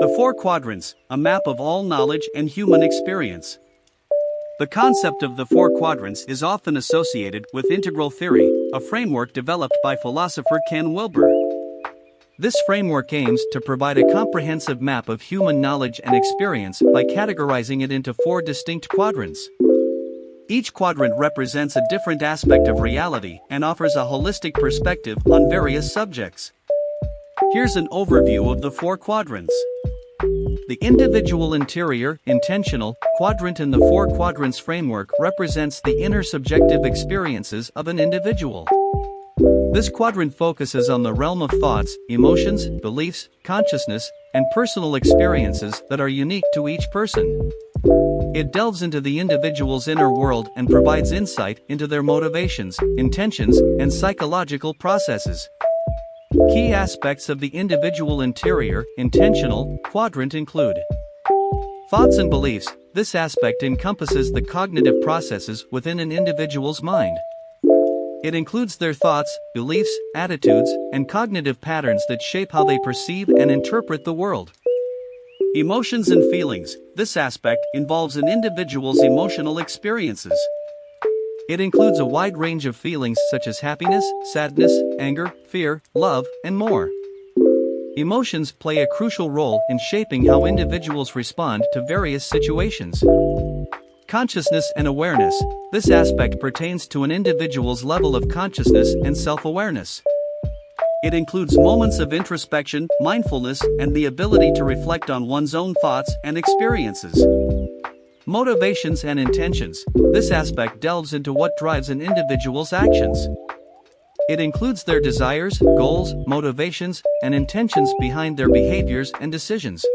The four quadrants, a map of all knowledge and human experience. The concept of the four quadrants is often associated with integral theory, a framework developed by philosopher Ken Wilber. This framework aims to provide a comprehensive map of human knowledge and experience by categorizing it into four distinct quadrants. Each quadrant represents a different aspect of reality and offers a holistic perspective on various subjects. Here's an overview of the four quadrants. The individual interior, intentional, quadrant in the four quadrants framework represents the inner subjective experiences of an individual. This quadrant focuses on the realm of thoughts, emotions, beliefs, consciousness, and personal experiences that are unique to each person. It delves into the individual's inner world and provides insight into their motivations, intentions, and psychological processes. Key aspects of the individual interior, intentional, quadrant include thoughts and beliefs. This aspect encompasses the cognitive processes within an individual's mind. It includes their thoughts, beliefs, attitudes, and cognitive patterns that shape how they perceive and interpret the world. Emotions and feelings. This aspect involves an individual's emotional experiences. It includes a wide range of feelings such as happiness, sadness, anger, fear, love, and more. Emotions play a crucial role in shaping how individuals respond to various situations. Consciousness and awareness. This aspect pertains to an individual's level of consciousness and self-awareness. It includes moments of introspection, mindfulness, and the ability to reflect on one's own thoughts and experiences. Motivations and intentions. This aspect delves into what drives an individual's actions. It includes their desires, goals, motivations, and intentions behind their behaviors and decisions.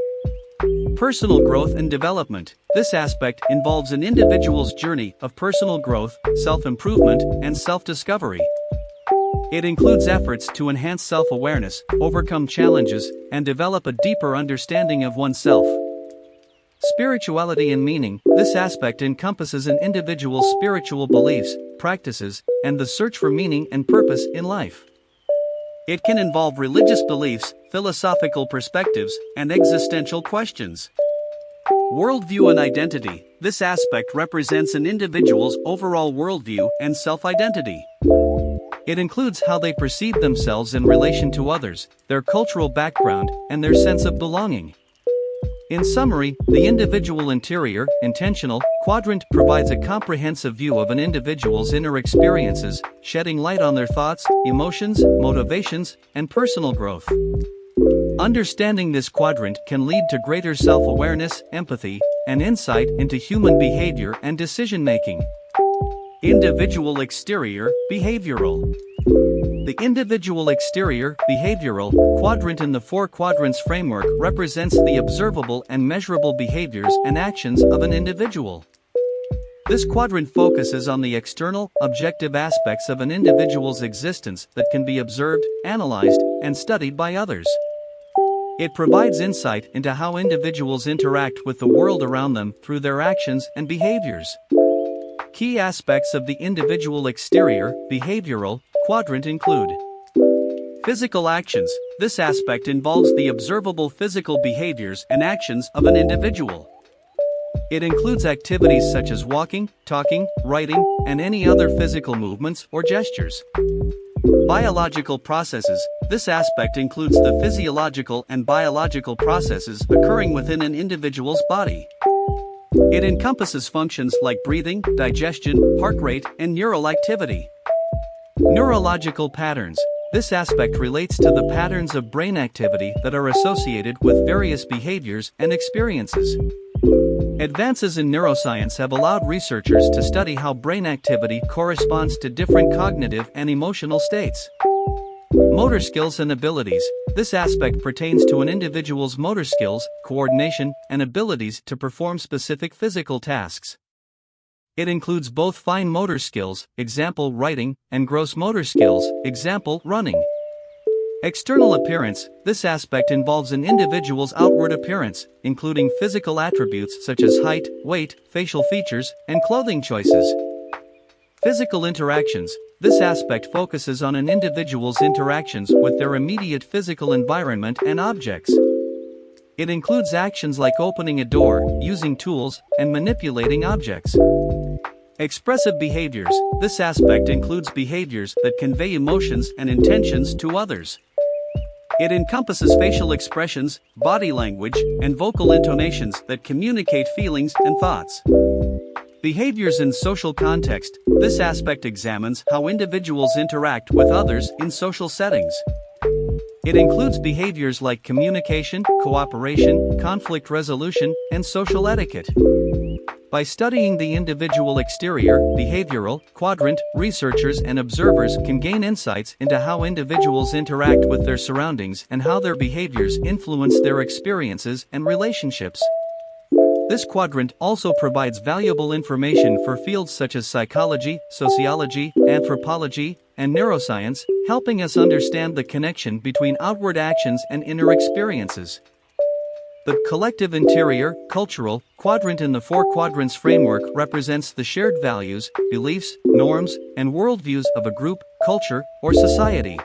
Personal growth and development. This aspect involves an individual's journey of personal growth, self-improvement, and self-discovery. It includes efforts to enhance self-awareness, overcome challenges, and develop a deeper understanding of oneself. Spirituality and meaning. This aspect encompasses an individual's spiritual beliefs, practices, and the search for meaning and purpose in life. It can involve religious beliefs, philosophical perspectives, and existential questions. Worldview and identity. This aspect represents an individual's overall worldview and self-identity. It includes how they perceive themselves in relation to others, their cultural background, and their sense of belonging. In summary, the individual interior, intentional, quadrant provides a comprehensive view of an individual's inner experiences, shedding light on their thoughts, emotions, motivations, and personal growth. Understanding this quadrant can lead to greater self-awareness, empathy, and insight into human behavior and decision-making. Individual exterior, behavioral. The individual exterior, behavioral, quadrant in the four quadrants framework represents the observable and measurable behaviors and actions of an individual. This quadrant focuses on the external, objective aspects of an individual's existence that can be observed, analyzed, and studied by others. It provides insight into how individuals interact with the world around them through their actions and behaviors. Key aspects of the individual exterior, behavioral, quadrant include physical actions. This aspect involves the observable physical behaviors and actions of an individual. It includes activities such as walking, talking, writing, and any other physical movements or gestures. Biological processes. This aspect includes the physiological and biological processes occurring within an individual's body. It encompasses functions like breathing, digestion, heart rate, and neural activity. Neurological patterns. This aspect relates to the patterns of brain activity that are associated with various behaviors and experiences. Advances in neuroscience have allowed researchers to study how brain activity corresponds to different cognitive and emotional states. Motor skills and abilities. This aspect pertains to an individual's motor skills, coordination, and abilities to perform specific physical tasks. It includes both fine motor skills, example writing, and gross motor skills, example running. External appearance. This aspect involves an individual's outward appearance, including physical attributes such as height, weight, facial features, and clothing choices. Physical interactions. This aspect focuses on an individual's interactions with their immediate physical environment and objects. It includes actions like opening a door, using tools, and manipulating objects. Expressive behaviors. This aspect includes behaviors that convey emotions and intentions to others. It encompasses facial expressions, body language, and vocal intonations that communicate feelings and thoughts. Behaviors in social context. This aspect examines how individuals interact with others in social settings. It includes behaviors like communication, cooperation, conflict resolution, and social etiquette. By studying the individual exterior, behavioral, quadrant, researchers and observers can gain insights into how individuals interact with their surroundings and how their behaviors influence their experiences and relationships. This quadrant also provides valuable information for fields such as psychology, sociology, anthropology, and neuroscience, helping us understand the connection between outward actions and inner experiences. The collective interior, cultural, quadrant in the four quadrants framework represents the shared values, beliefs, norms, and worldviews of a group, culture, or society.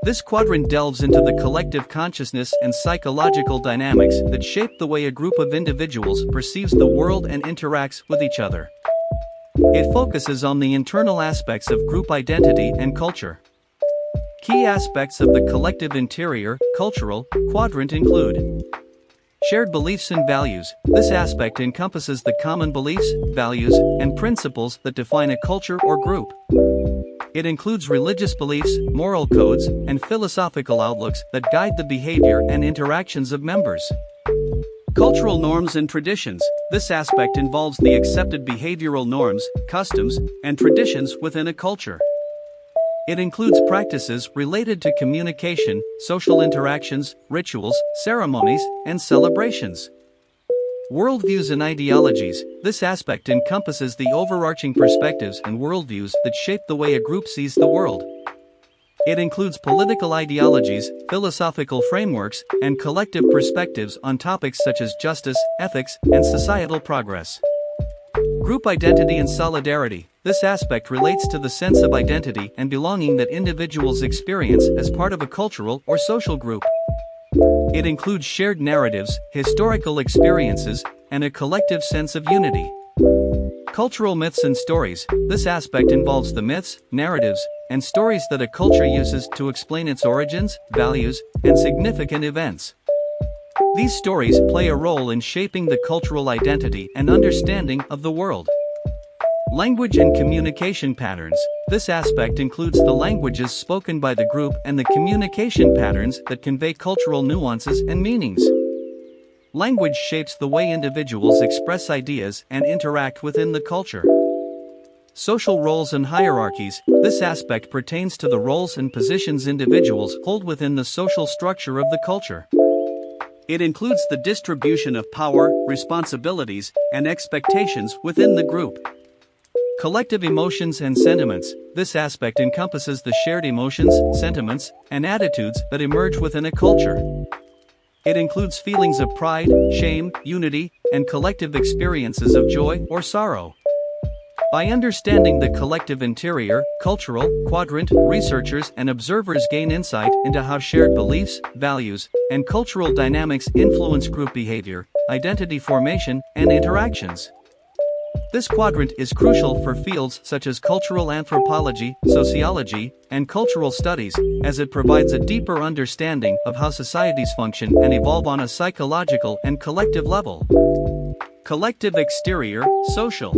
This quadrant delves into the collective consciousness and psychological dynamics that shape the way a group of individuals perceives the world and interacts with each other. It focuses on the internal aspects of group identity and culture. Key aspects of the collective interior, cultural, quadrant include shared beliefs and values. This aspect encompasses the common beliefs, values, and principles that define a culture or group. It includes religious beliefs, moral codes, and philosophical outlooks that guide the behavior and interactions of members. Cultural norms and traditions. This aspect involves the accepted behavioral norms, customs, and traditions within a culture. It includes practices related to communication, social interactions, rituals, ceremonies, and celebrations. Worldviews and ideologies. This aspect encompasses the overarching perspectives and worldviews that shape the way a group sees the world. It includes political ideologies, philosophical frameworks, and collective perspectives on topics such as justice, ethics, and societal progress. Group identity and solidarity. This aspect relates to the sense of identity and belonging that individuals experience as part of a cultural or social group. It includes shared narratives, historical experiences, and a collective sense of unity. Cultural myths and stories. This aspect involves the myths, narratives, and stories that a culture uses to explain its origins, values, and significant events. These stories play a role in shaping the cultural identity and understanding of the world. Language and communication patterns. This aspect includes the languages spoken by the group and the communication patterns that convey cultural nuances and meanings. Language shapes the way individuals express ideas and interact within the culture. Social roles and hierarchies. This aspect pertains to the roles and positions individuals hold within the social structure of the culture. It includes the distribution of power, responsibilities, and expectations within the group. Collective emotions and sentiments. This aspect encompasses the shared emotions, sentiments, and attitudes that emerge within a culture. It includes feelings of pride, shame, unity, and collective experiences of joy or sorrow. By understanding the collective interior, cultural, quadrant, researchers and observers gain insight into how shared beliefs, values, and cultural dynamics influence group behavior, identity formation, and interactions. This quadrant is crucial for fields such as cultural anthropology, sociology, and cultural studies, as it provides a deeper understanding of how societies function and evolve on a psychological and collective level. Collective exterior, social.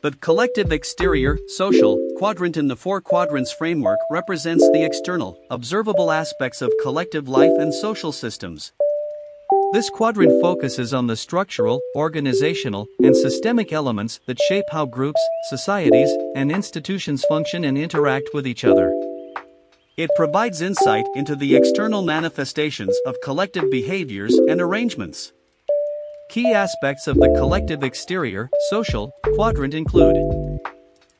The collective exterior, social, quadrant in the four quadrants framework represents the external, observable aspects of collective life and social systems. This quadrant focuses on the structural, organizational, and systemic elements that shape how groups, societies, and institutions function and interact with each other. It provides insight into the external manifestations of collective behaviors and arrangements. Key aspects of the collective exterior, social, quadrant include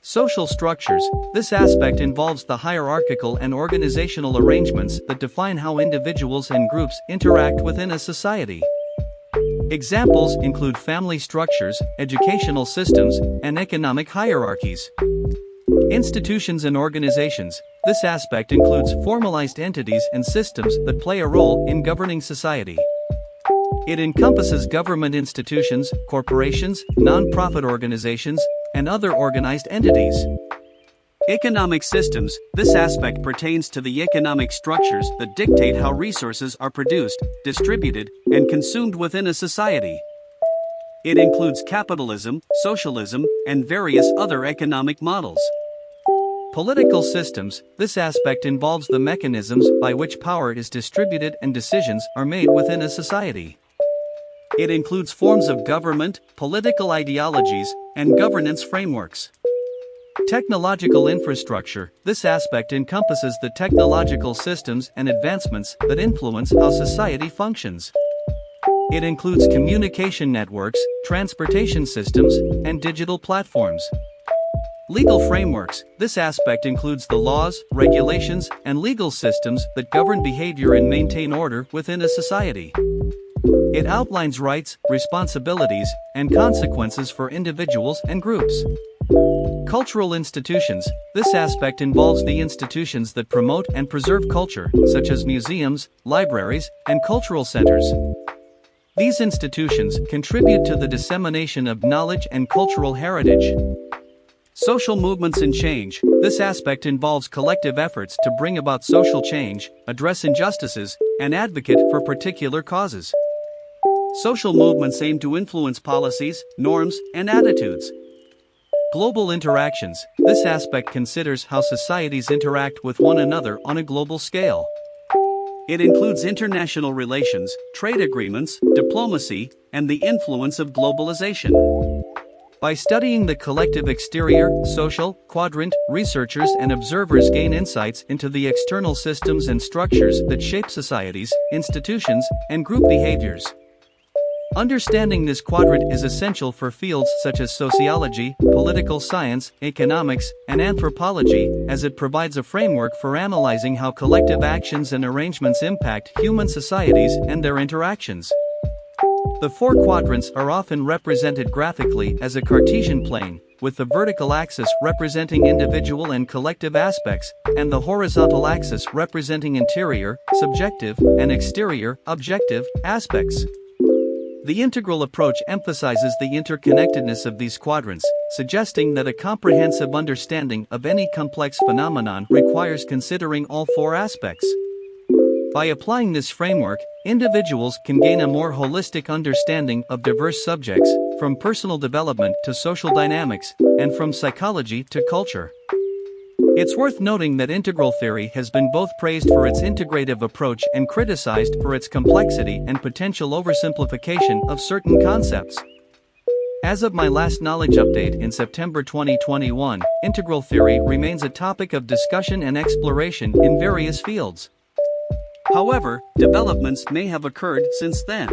social structures. This aspect involves the hierarchical and organizational arrangements that define how individuals and groups interact within a society. Examples include family structures, educational systems, and economic hierarchies. Institutions and organizations. This aspect includes formalized entities and systems that play a role in governing society. It encompasses government institutions, corporations, non-profit organizations, and other organized entities. Economic systems. This aspect pertains to the economic structures that dictate how resources are produced, distributed, and consumed within a society. It includes capitalism, socialism, and various other economic models. Political systems. This aspect involves the mechanisms by which power is distributed and decisions are made within a society. It includes forms of government, political ideologies, and governance frameworks. Technological infrastructure. This aspect encompasses the technological systems and advancements that influence how society functions. It includes communication networks, transportation systems, and digital platforms. Legal frameworks. This aspect includes the laws, regulations, and legal systems that govern behavior and maintain order within a society. It outlines rights, responsibilities, and consequences for individuals and groups. Cultural institutions. This aspect involves the institutions that promote and preserve culture, such as museums, libraries, and cultural centers. These institutions contribute to the dissemination of knowledge and cultural heritage. Social movements and change. This aspect involves collective efforts to bring about social change, address injustices, and advocate for particular causes. Social movements aim to influence policies, norms, and attitudes. Global interactions. This aspect considers how societies interact with one another on a global scale. It includes international relations, trade agreements, diplomacy, and the influence of globalization. By studying the collective exterior, social, quadrant, researchers and observers gain insights into the external systems and structures that shape societies, institutions, and group behaviors. Understanding this quadrant is essential for fields such as sociology, political science, economics, and anthropology, as it provides a framework for analyzing how collective actions and arrangements impact human societies and their interactions. The four quadrants are often represented graphically as a Cartesian plane, with the vertical axis representing individual and collective aspects, and the horizontal axis representing interior, subjective, and exterior, objective, aspects. The integral approach emphasizes the interconnectedness of these quadrants, suggesting that a comprehensive understanding of any complex phenomenon requires considering all four aspects. By applying this framework, individuals can gain a more holistic understanding of diverse subjects, from personal development to social dynamics, and from psychology to culture. It's worth noting that integral theory has been both praised for its integrative approach and criticized for its complexity and potential oversimplification of certain concepts. As of my last knowledge update in September 2021, integral theory remains a topic of discussion and exploration in various fields. However, developments may have occurred since then.